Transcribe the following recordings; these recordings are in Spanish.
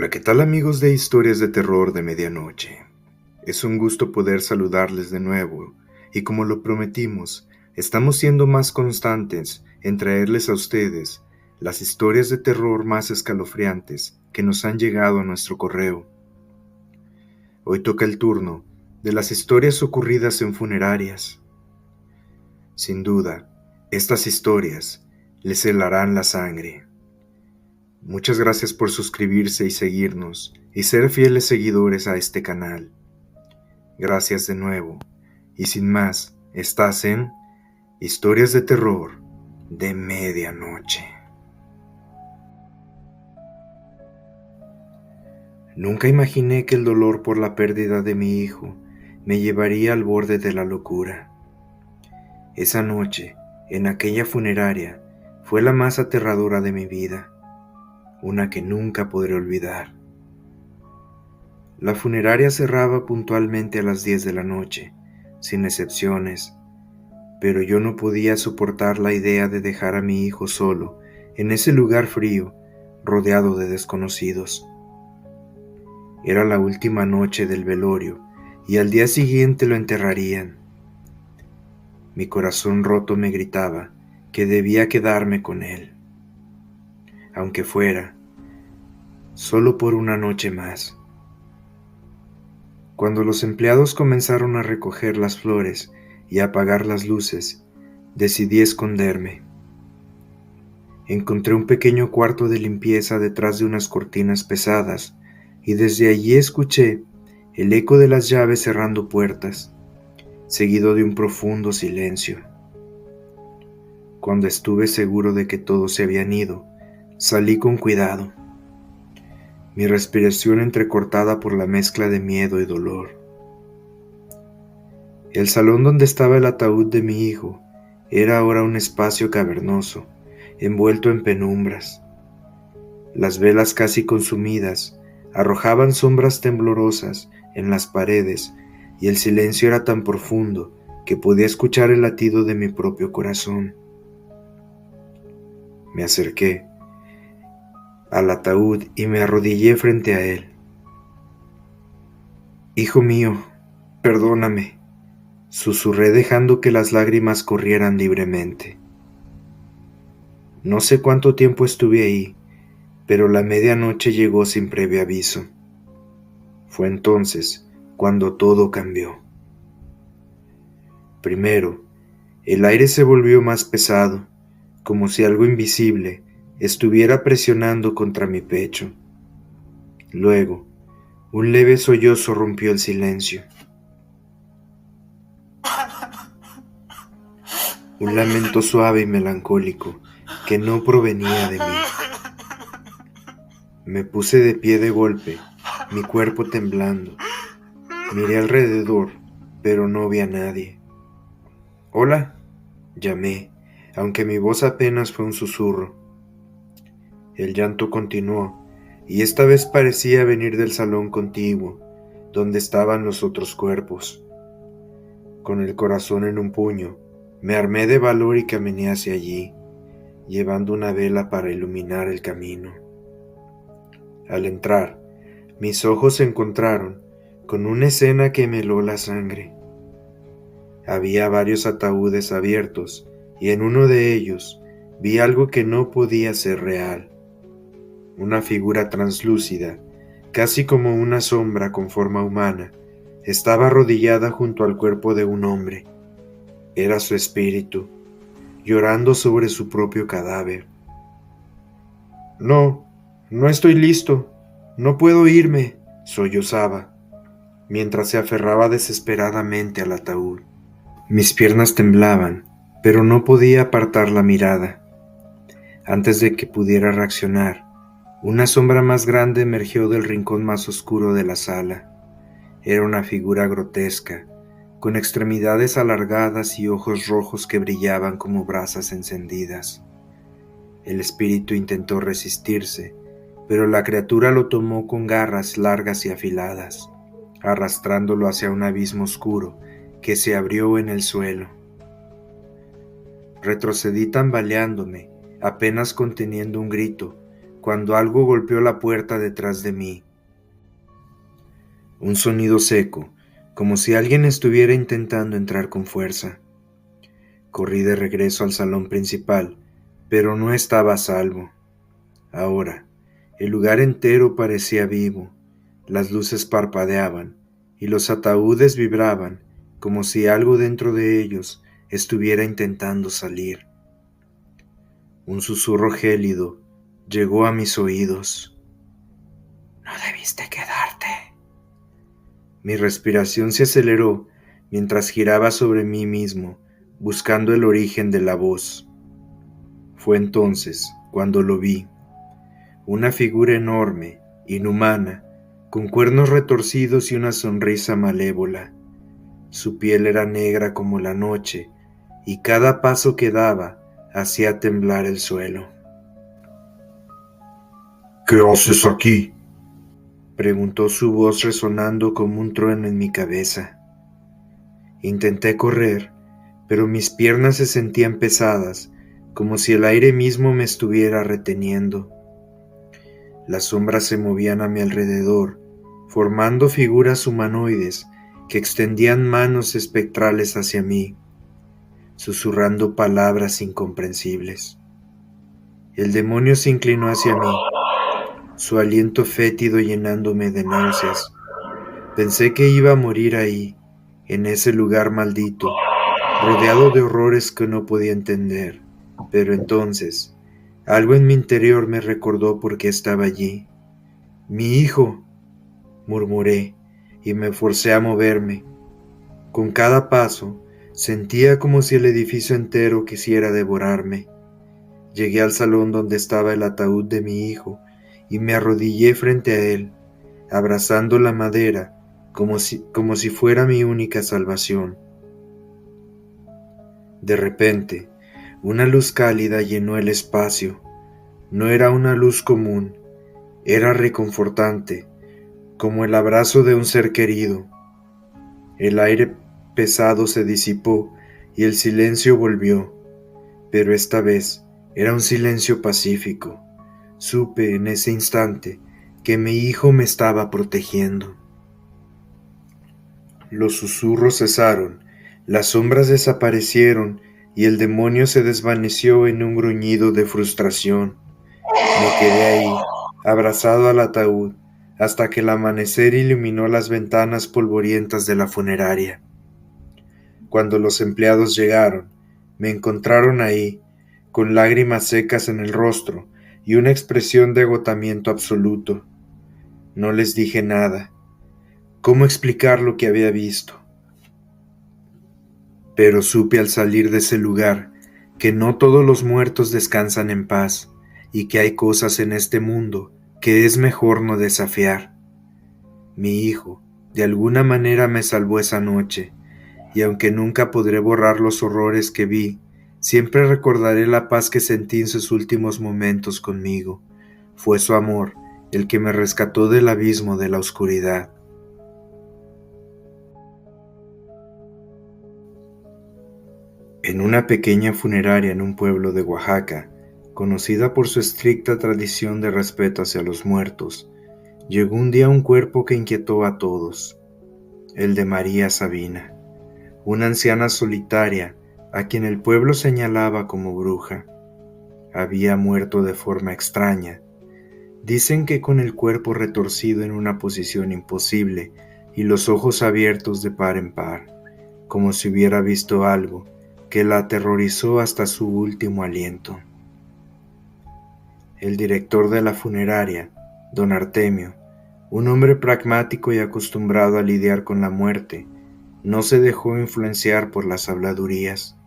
Hola, ¿qué tal amigos de Historias de Terror de Medianoche? Es un gusto poder saludarles de nuevo, y como lo prometimos, estamos siendo más constantes en traerles a ustedes las historias de terror más escalofriantes que nos han llegado a nuestro correo. Hoy toca el turno de las historias ocurridas en funerarias. Sin duda, estas historias les helarán la sangre. Muchas gracias por suscribirse y seguirnos y ser fieles seguidores a este canal. Gracias de nuevo. Y sin más, estás en Historias de Terror de Medianoche. Nunca imaginé que el dolor por la pérdida de mi hijo me llevaría al borde de la locura. Esa noche, en aquella funeraria, fue la más aterradora de mi vida, una que nunca podré olvidar. La funeraria cerraba puntualmente a las 10 de la noche, sin excepciones, pero yo no podía soportar la idea de dejar a mi hijo solo en ese lugar frío, rodeado de desconocidos. Era la última noche del velorio y al día siguiente lo enterrarían. Mi corazón roto me gritaba que debía quedarme con él, aunque fuera solo por una noche más. Cuando los empleados comenzaron a recoger las flores y a apagar las luces, decidí esconderme. Encontré un pequeño cuarto de limpieza detrás de unas cortinas pesadas y desde allí escuché el eco de las llaves cerrando puertas, seguido de un profundo silencio. Cuando estuve seguro de que todos se habían ido, salí con cuidado, mi respiración entrecortada por la mezcla de miedo y dolor. El salón donde estaba el ataúd de mi hijo era ahora un espacio cavernoso, envuelto en penumbras. Las velas casi consumidas arrojaban sombras temblorosas en las paredes y el silencio era tan profundo que podía escuchar el latido de mi propio corazón. Me acerqué al ataúd y me arrodillé frente a él. «Hijo mío, perdóname», susurré dejando que las lágrimas corrieran libremente. No sé cuánto tiempo estuve ahí, pero la medianoche llegó sin previo aviso. Fue entonces cuando todo cambió. Primero, el aire se volvió más pesado, como si algo invisible estuviera presionando contra mi pecho. Luego, un leve sollozo rompió el silencio. Un lamento suave y melancólico que no provenía de mí. Me puse de pie de golpe, mi cuerpo temblando. Miré alrededor, pero no vi a nadie. «Hola», llamé, aunque mi voz apenas fue un susurro. El llanto continuó, y esta vez parecía venir del salón contiguo, donde estaban los otros cuerpos. Con el corazón en un puño, me armé de valor y caminé hacia allí, llevando una vela para iluminar el camino. Al entrar, mis ojos se encontraron con una escena que me heló la sangre. Había varios ataúdes abiertos, y en uno de ellos vi algo que no podía ser real. Una figura translúcida, casi como una sombra con forma humana, estaba arrodillada junto al cuerpo de un hombre. Era su espíritu, llorando sobre su propio cadáver. «No, no estoy listo, no puedo irme», sollozaba, mientras se aferraba desesperadamente al ataúd. Mis piernas temblaban, pero no podía apartar la mirada. Antes de que pudiera reaccionar, una sombra más grande emergió del rincón más oscuro de la sala. Era una figura grotesca, con extremidades alargadas y ojos rojos que brillaban como brasas encendidas. El espíritu intentó resistirse, pero la criatura lo tomó con garras largas y afiladas, arrastrándolo hacia un abismo oscuro que se abrió en el suelo. Retrocedí tambaleándome, apenas conteniendo un grito, cuando algo golpeó la puerta detrás de mí. Un sonido seco, como si alguien estuviera intentando entrar con fuerza. Corrí de regreso al salón principal, pero no estaba a salvo. Ahora, el lugar entero parecía vivo, las luces parpadeaban y los ataúdes vibraban como si algo dentro de ellos estuviera intentando salir. Un susurro gélido llegó a mis oídos. «No debiste quedarte». Mi respiración se aceleró mientras giraba sobre mí mismo, buscando el origen de la voz. Fue entonces cuando lo vi. Una figura enorme, inhumana, con cuernos retorcidos y una sonrisa malévola. Su piel era negra como la noche, y cada paso que daba hacía temblar el suelo. ¿Qué haces aquí?, preguntó su voz resonando como un trueno en mi cabeza. Intenté correr, pero mis piernas se sentían pesadas, como si el aire mismo me estuviera reteniendo. Las sombras se movían a mi alrededor, formando figuras humanoides que extendían manos espectrales hacia mí, susurrando palabras incomprensibles. El demonio se inclinó hacia mí, su aliento fétido llenándome de náuseas. Pensé que iba a morir ahí, en ese lugar maldito, rodeado de horrores que no podía entender, pero entonces, algo en mi interior me recordó por qué estaba allí. «Mi hijo», murmuré, y me forcé a moverme. Con cada paso, sentía como si el edificio entero quisiera devorarme. Llegué al salón donde estaba el ataúd de mi hijo y me arrodillé frente a él, abrazando la madera como si fuera mi única salvación. De repente, una luz cálida llenó el espacio. No era una luz común, era reconfortante, como el abrazo de un ser querido. El aire pesado se disipó y el silencio volvió, pero esta vez era un silencio pacífico. Supe en ese instante que mi hijo me estaba protegiendo. Los susurros cesaron, las sombras desaparecieron y el demonio se desvaneció en un gruñido de frustración. Me quedé ahí, abrazado al ataúd, hasta que el amanecer iluminó las ventanas polvorientas de la funeraria. Cuando los empleados llegaron, me encontraron ahí, con lágrimas secas en el rostro y una expresión de agotamiento absoluto. No les dije nada. ¿Cómo explicar lo que había visto? Pero supe al salir de ese lugar que no todos los muertos descansan en paz y que hay cosas en este mundo que es mejor no desafiar. Mi hijo, de alguna manera me salvó esa noche, y aunque nunca podré borrar los horrores que vi, siempre recordaré la paz que sentí en sus últimos momentos conmigo. Fue su amor el que me rescató del abismo de la oscuridad. En una pequeña funeraria en un pueblo de Oaxaca, conocida por su estricta tradición de respeto hacia los muertos, llegó un día un cuerpo que inquietó a todos, el de María Sabina, una anciana solitaria a quien el pueblo señalaba como bruja. Había muerto de forma extraña. Dicen que con el cuerpo retorcido en una posición imposible y los ojos abiertos de par en par, como si hubiera visto algo que la aterrorizó hasta su último aliento. El director de la funeraria, don Artemio, un hombre pragmático y acostumbrado a lidiar con la muerte, no se dejó influenciar por las habladurías.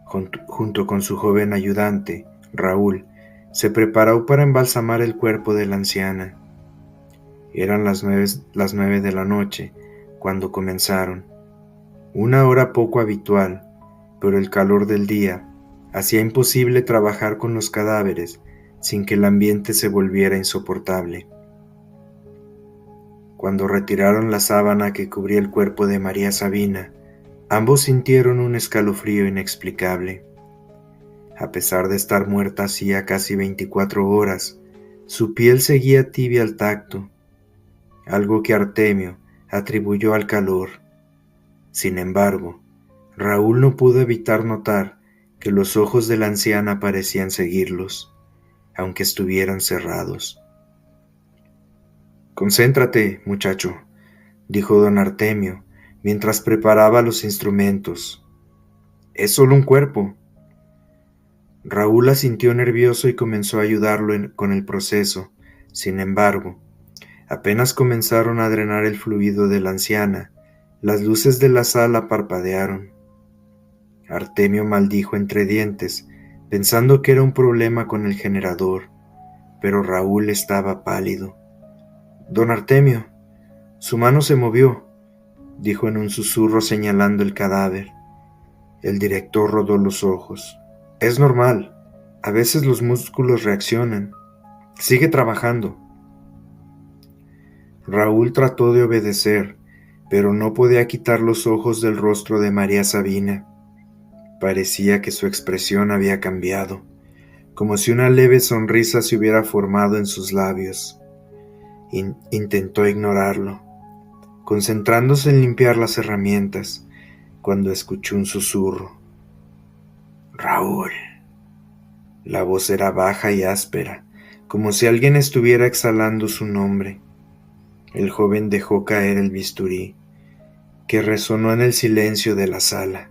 Junto con su joven ayudante, Raúl, se preparó para embalsamar el cuerpo de la anciana. Eran las 9 de la noche cuando comenzaron, una hora poco habitual, pero el calor del día hacía imposible trabajar con los cadáveres sin que el ambiente se volviera insoportable. Cuando retiraron la sábana que cubría el cuerpo de María Sabina, ambos sintieron un escalofrío inexplicable. A pesar de estar muerta hacía casi 24 horas, su piel seguía tibia al tacto, algo que Artemio atribuyó al calor. Sin embargo, Raúl no pudo evitar notar que los ojos de la anciana parecían seguirlos, aunque estuvieran cerrados. «Concéntrate, muchacho», dijo don Artemio, mientras preparaba los instrumentos. «Es solo un cuerpo». Raúl asintió nervioso y comenzó a ayudarlo con el proceso. Sin embargo, apenas comenzaron a drenar el fluido de la anciana, las luces de la sala parpadearon. Artemio maldijo entre dientes, pensando que era un problema con el generador, pero Raúl estaba pálido. «Don Artemio, su mano se movió», dijo en un susurro señalando el cadáver. El director rodó los ojos. «Es normal, a veces los músculos reaccionan. Sigue trabajando». Raúl trató de obedecer, pero no podía quitar los ojos del rostro de María Sabina. Parecía que su expresión había cambiado, como si una leve sonrisa se hubiera formado en sus labios. Intentó ignorarlo, concentrándose en limpiar las herramientas, cuando escuchó un susurro. «Raúl». La voz era baja y áspera, como si alguien estuviera exhalando su nombre. El joven dejó caer el bisturí, que resonó en el silencio de la sala.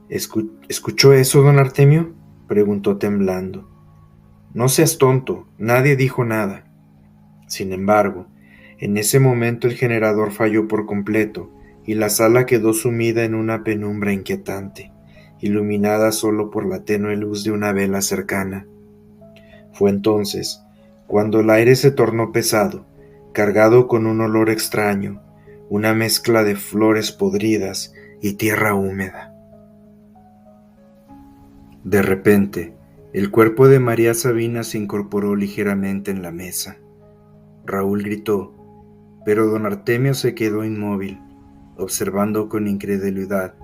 ¿Escuchó eso, don Artemio?, preguntó temblando. «No seas tonto, nadie dijo nada». Sin embargo, en ese momento el generador falló por completo y la sala quedó sumida en una penumbra inquietante, iluminada solo por la tenue luz de una vela cercana. Fue entonces cuando el aire se tornó pesado, cargado con un olor extraño, una mezcla de flores podridas y tierra húmeda. De repente, el cuerpo de María Sabina se incorporó ligeramente en la mesa. Raúl gritó, pero don Artemio se quedó inmóvil, observando con incredulidad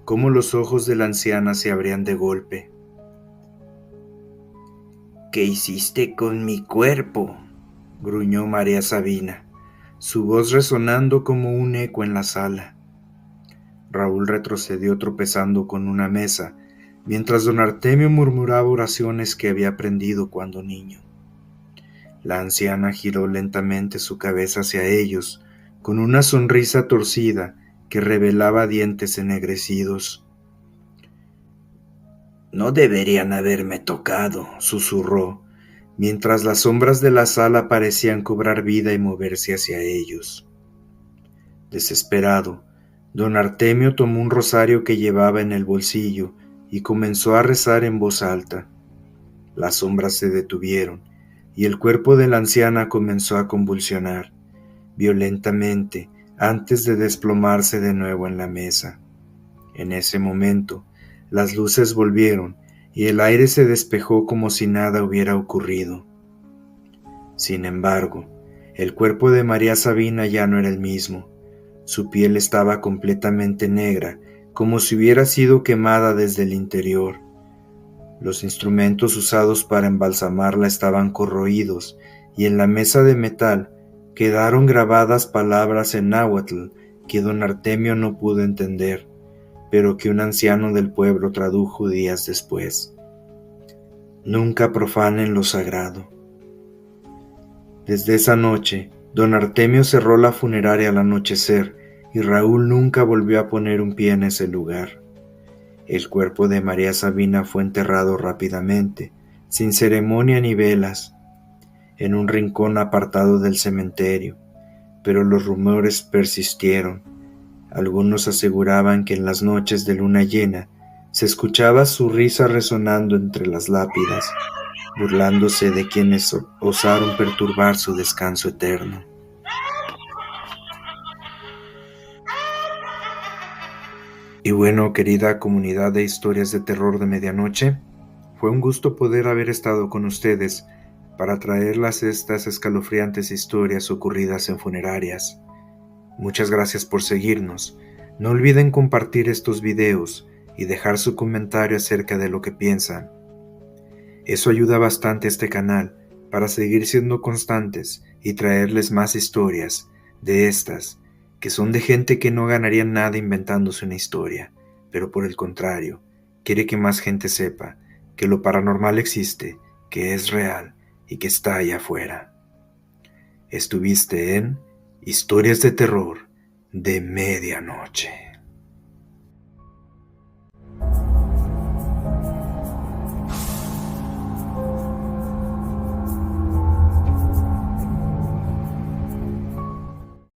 cómo los ojos de la anciana se abrían de golpe. «¿Qué hiciste con mi cuerpo?», gruñó María Sabina, su voz resonando como un eco en la sala. Raúl retrocedió tropezando con una mesa, mientras don Artemio murmuraba oraciones que había aprendido cuando niño. La anciana giró lentamente su cabeza hacia ellos, con una sonrisa torcida que revelaba dientes ennegrecidos. «No deberían haberme tocado», susurró, mientras las sombras de la sala parecían cobrar vida y moverse hacia ellos. Desesperado, don Artemio tomó un rosario que llevaba en el bolsillo y comenzó a rezar en voz alta. Las sombras se detuvieron y el cuerpo de la anciana comenzó a convulsionar violentamente antes de desplomarse de nuevo en la mesa. En ese momento, las luces volvieron y el aire se despejó como si nada hubiera ocurrido. Sin embargo, el cuerpo de María Sabina ya no era el mismo. Su piel estaba completamente negra, como si hubiera sido quemada desde el interior. Los instrumentos usados para embalsamarla estaban corroídos y en la mesa de metal quedaron grabadas palabras en náhuatl que don Artemio no pudo entender, pero que un anciano del pueblo tradujo días después. «Nunca profanen lo sagrado». Desde esa noche, don Artemio cerró la funeraria al anochecer y Raúl nunca volvió a poner un pie en ese lugar. El cuerpo de María Sabina fue enterrado rápidamente, sin ceremonia ni velas, en un rincón apartado del cementerio, pero los rumores persistieron. Algunos aseguraban que en las noches de luna llena se escuchaba su risa resonando entre las lápidas, burlándose de quienes osaron perturbar su descanso eterno. Y bueno, querida comunidad de historias de terror de medianoche, fue un gusto poder haber estado con ustedes para traerlas estas escalofriantes historias ocurridas en funerarias. Muchas gracias por seguirnos. No olviden compartir estos videos y dejar su comentario acerca de lo que piensan. Eso ayuda bastante a este canal para seguir siendo constantes y traerles más historias de estas, que son de gente que no ganaría nada inventándose una historia, pero por el contrario, quiere que más gente sepa que lo paranormal existe, que es real y que está allá afuera. Estuviste en Historias de Terror de Medianoche.